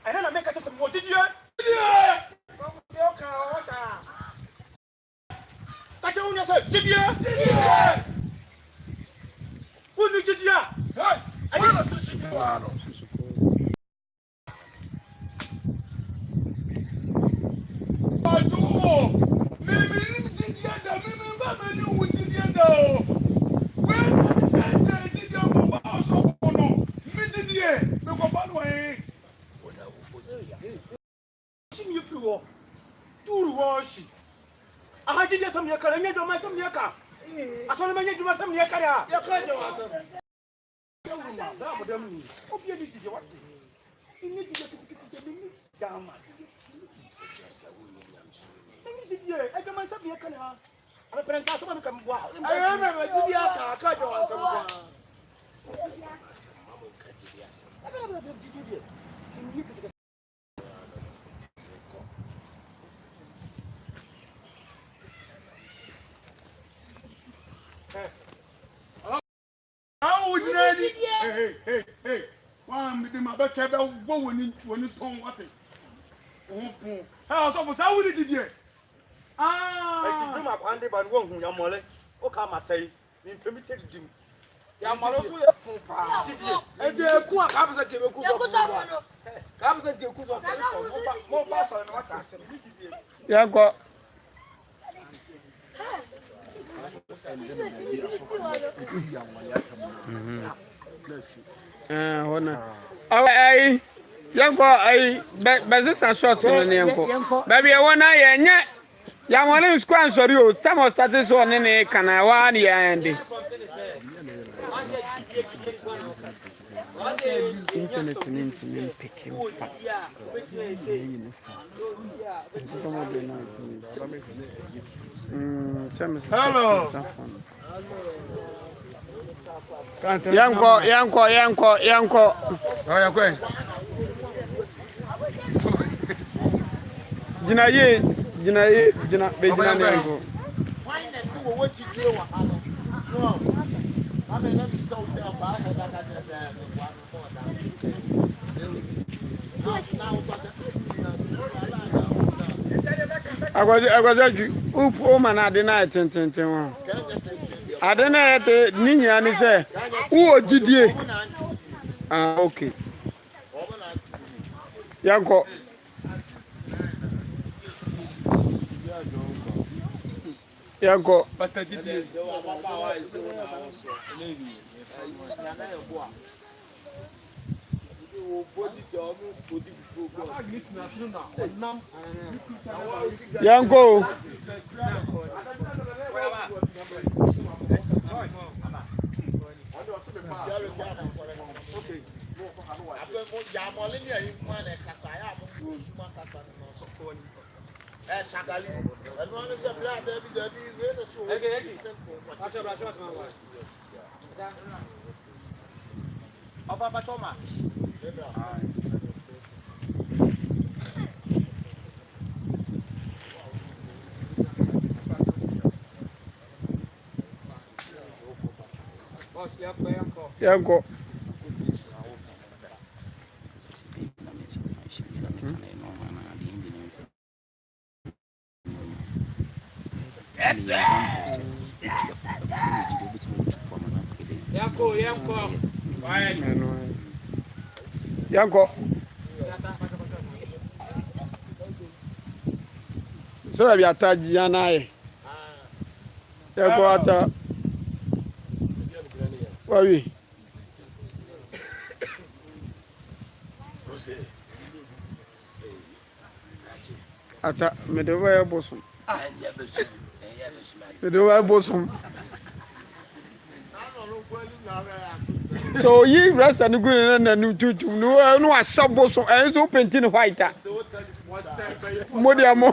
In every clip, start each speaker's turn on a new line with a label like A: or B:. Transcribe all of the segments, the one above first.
A: And then I make a test of what did you? Catch on yourself, did you? Who did you? I don't know to I did some yakar, and you do my some yakar. I saw my you some yakar. You need to get down. I don't mind some yakar. I'm a prince, someone come wow. I remember the I can't go on someone. Hey. One with my back, I will go when you told what it. How so did you? Ah, I'm a bandit, but one who you're molly. Oh, come, I say, in permitted him. Yamalo, and the Kua comes at the comes at the Kusa more faster than what I got.
B: I young boy, I business and shots on the uncle. Baby, I want I yet. Young one is quite sorry. Tamo started so on any can I want ya Andy. Internet picking.
A: Hello.
B: Yanko.
A: Oh, you're going.
B: Jina, Bejina.
C: Why not see what you do? No, I mean, let me so tell by
B: I was oh man, I deny it. I don't know that Nina and he said, who did you? Ah, okay. Yanko.
A: Pastor Didi.
B: Yanko.
C: Shagali, and one of the blood, really so simple.
A: Papa Thomas.
B: Yanko. Yanko. So have you attached Yanai? Yanko ata. Worry. Ata medewa bosom. Medewa bosom. So ye rest and good and new tutu. No, I sub bosom. I was open tin white. Modiamo.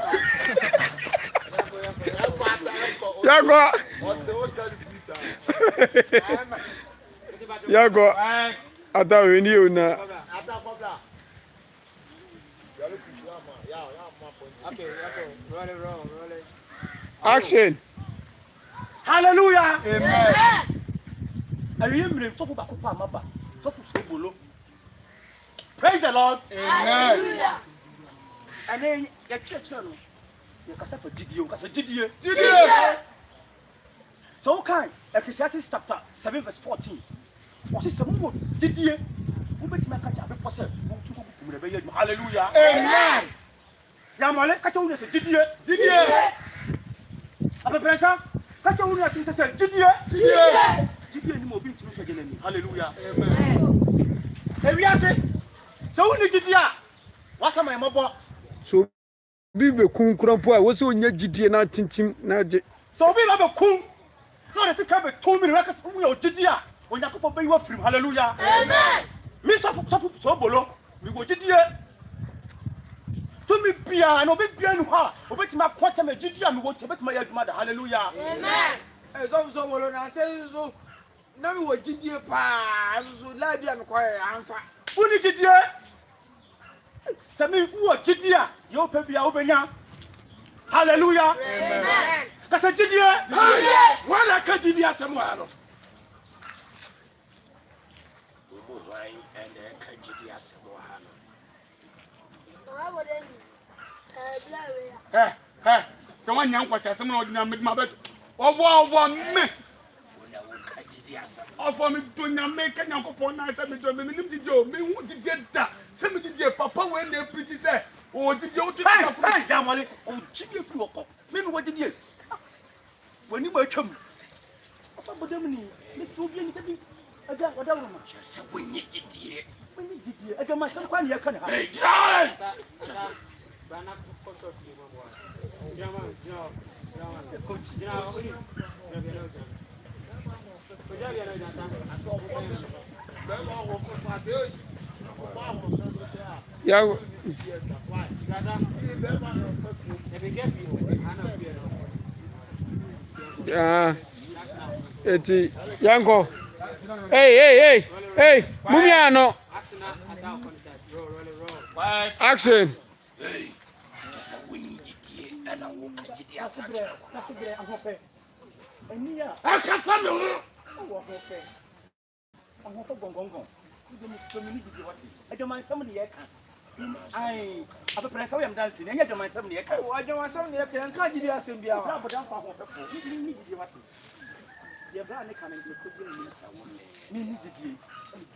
B: Yago. Ata we ni una. Action.
A: Hallelujah.
B: Amen.
A: I remember so for Bakupa Maba, so for Sobolo. Praise the Lord.
C: Amen.
A: And then your church, you can say for Didier, because Didier. So, okay, Ecclesiastes chapter 7, verse 14. What is some more Didier? Who bet me catch up a person? Hallelujah.
C: Amen.
A: Yamale, catch on as a Didier. Didier. A person, catch on as a Didier. Didier. Didier, you move into Michigan. Hallelujah.
C: Amen.
A: Here we are saying, so we need Didier. What's my mobile?
B: So bibe kun krampo a wo se onya gidie na tintim na je.
A: So we love a cool. No, they come 2 minutes. We are Didier. When you come for you from hallelujah.
C: Amen.
A: Mr. So bolo, we go Didier. To me, Pia, no big piano, obey my quantum, a Didier, and what's about my mother. Hallelujah.
C: Amen.
D: As also well, I say so. Now we were Didier Pa, so let me acquire answer.
A: Who did Didier? Some who are Didier, your baby, Obenya. Hallelujah.
C: Amen.
A: That's a Didier.
E: What I can Didier somewhere. And Didier somewhere.
A: Someone young was some of my bed. Oh, one me. Oh, for me to make a young upon us, and me to me who did get that. Some of the papa when they pretty say, oh, did you to hey, Damali, oh, chicken flew up. Men, what did you? When you were come, Papa Domini, Miss Rubian, I got what I want. Just when you did here. When you did here, I got myself one year. Can I?
B: Ya eti yanko. Hey, Mumiano. Action.
E: Hey, just a winning Didier and I walk at Didier. I can't find you.
A: I don't mind somebody. I have a press. I am dancing, and I don't mind somebody.
D: Oh, I don't want something I can't give you a symbia.
A: Your brother coming to cook you in this one. Me need you.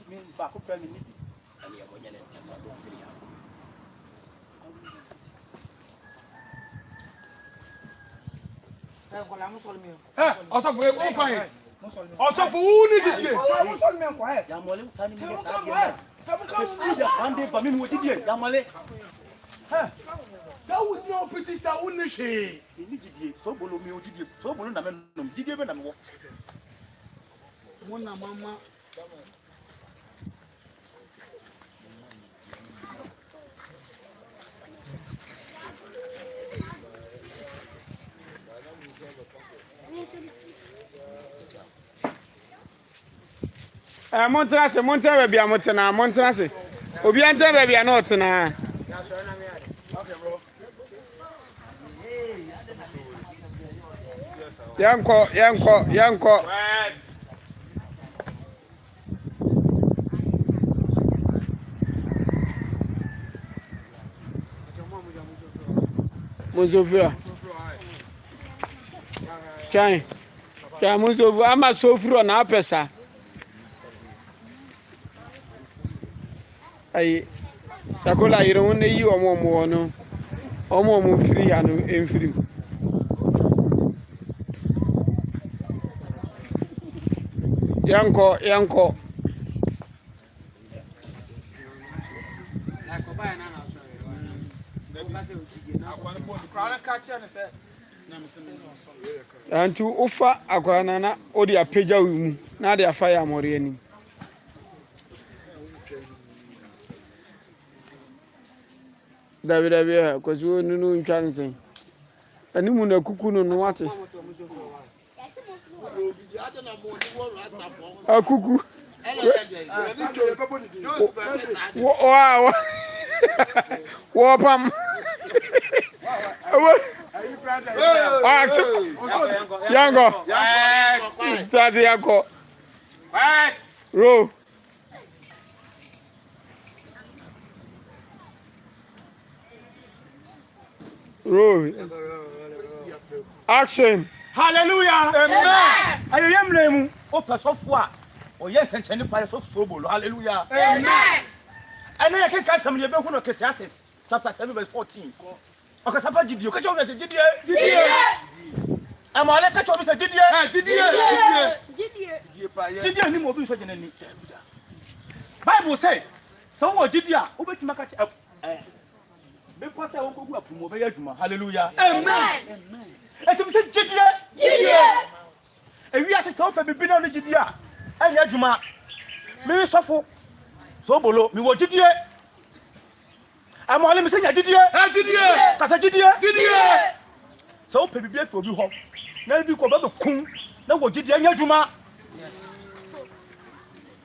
A: Me back up and need you. And you're going to tell my dog. Also, we're open. Also, for who needs it? Yamale, turning me aside. One day, but me what did you? Yamale. So would no pretty sound. He needed so below me, did you? So below them, did you even know? One mamma.
B: Montana baby, I'm Montana. Obianta baby, I'm not na.
C: Okay, bro.
B: Yanko. Muzovia. Chai Muzovia, I'm a so free on our pesa. Ay Sakola, you don't want you or more no. Or more free and free. Yanko. And to offer a granana or the apeja room, now they are fire more any. David, because you know in Kansas. And you know, cuckoo no water. A cuckoo. Wow. Wapam. Yango. That's Yanko. Row. Roll. Action.
A: Hallelujah. Amen. Ayo yemle mu. O pasofo a. O yes enchene pa so sobolo. Hallelujah. Amen. Ene ye keka sam ye be hu no Ecclesiastes chapter 7 verse 14. O ka safa gidie. O ka chowo gidie. Gidie. Amale ka chowo se gidie. Gidie ni mo bi so jenani. Bible say so wo gidie a o beti maka che be kwasa wo gogu apumo be yadwuma. Hallelujah. Amen. Amen. Etim se gidie. Ewi ase so pe bibi na no gidie a anya adwuma. Me sofo so bolo mi wo gidie. Amole mi se nya gidie. Gidie. Kasa gidie. So pe bibi afi obi ho. Na bi ko ba be kun na wo gidie anya adwuma. Yes.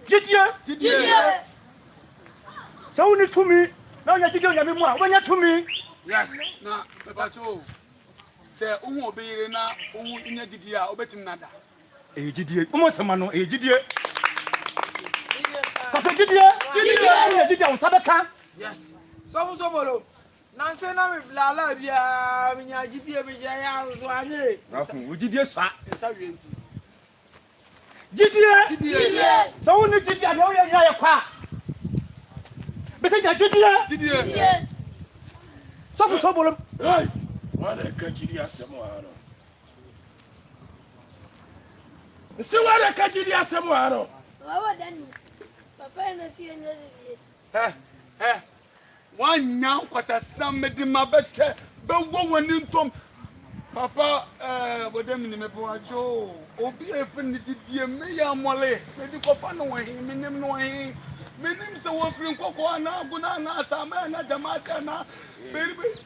A: Gidie. So ni to me na nya gidie nya me mu a wo nya to me.
F: Yes. Na pepacho. Se uhu obeyire na uhu nya gidie a obetim nada.
A: Gidie. Umo sema no gidie. Kasa gidie. Gidie on sabeka.
D: Yes. So bolo. Nanse na me blala bia me nya gidie be ya so anye.
A: Rafu, gidie sa.
F: Esa wienti.
A: Gidie. So woni gidie na o ya kwa. Be se nya gidie. So bolo.
E: Hey, wale kajiri asemo haro. Si wale kajiri asemo haro.
G: Wawa dani. Papa na si enye.
A: Wanya kwasa samedi mabete be wo woni ntom. Papa bodem ni me boacho. Obi efin didie me ya mole. Me di ko fa no hin, me nim no hin. Me nim se wo frin kokko ana aguna na asama na jamaasa na. Be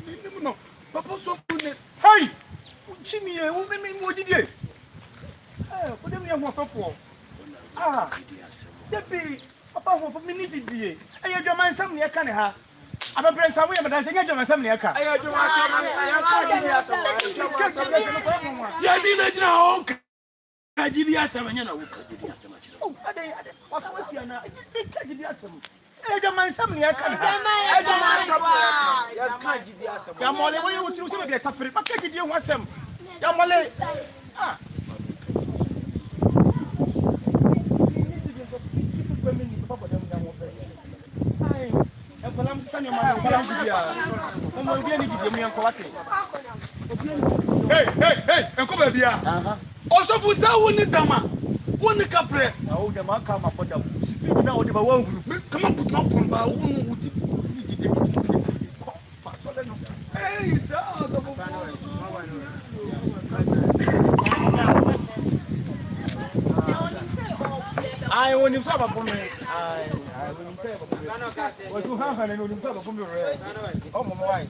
A: nim no. Papa so fune. Hey! Chimi e wo me mo didie. Bodem ya ho fofo. Depi papa ho me ni didie. Eye dwaman sam ne ka ne ha. Aba prensa wo ye medan se nya dwaman sam ne ka.
D: Eye dwaman sam ya ka gidie asem.
E: Ya di na jina on kajiri asem nya na wo kajiri asem achira.
A: Ade wasawasi na kajiri asem. Eye dwaman sam ne ka ne ha.
D: Dwaman sam ya ka gidie asem.
A: Ya mole wo ye wuti so be be tafiri. Ba kajiri ho asem. Ya mole. Hey, enko ba bia. Osofu sa woni dama. Woni kapre. Na wo dama ka ma poda. Speed na wo de ba wa hunu. Come on put my phone ba wonu wuti. Hey, sa do bo. Ai woni sa ba pono. Ai woni sa ba pono. Wo tu ha na woni sa ba pono re. Oh mama wai.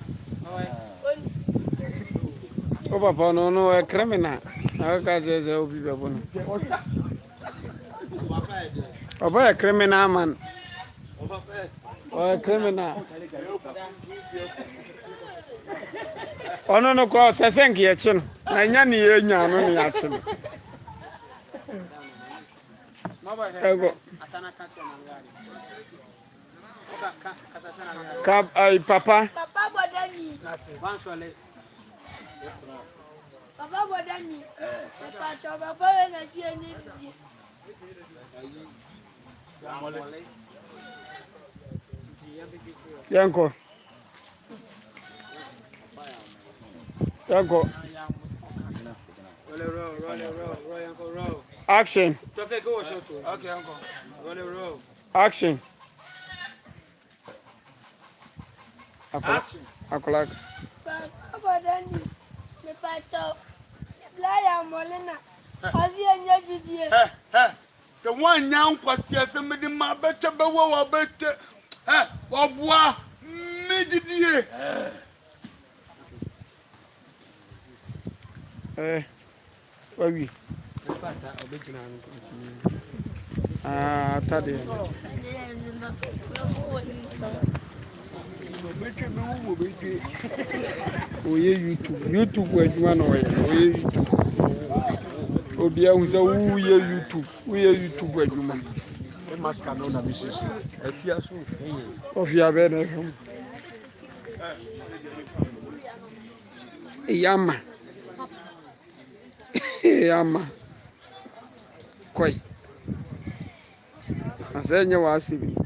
B: O papa no é criminal. Aka je obi be bono. Papa é criminal man. O criminal. Ono no ko sesenki ye chi no. Na nya ne ye nya no ne ya chi no. Ego. Kap ai papa.
G: Papa bodani. Papa bodani. Papa cho papa na si enye.
B: Yanko.
D: Roll.
B: Action.
D: Okay, uncle. Roll.
B: Action.
D: Action.
B: Akolak.
G: Papa bodani. Me pato. La ya molena. Asi enye gidie.
A: Se wanya nkwasi ase mede ma bete be wo bete. Oboa me gidie.
B: Wawi. Tade. Oye YouTube adwuma no oye YouTube. Obi ahun se wo ye YouTube adwuma.
F: E master no na misisi. Afia so.
B: Ofia be na hum. Yama. Yama. Koi. Asenya wasibi.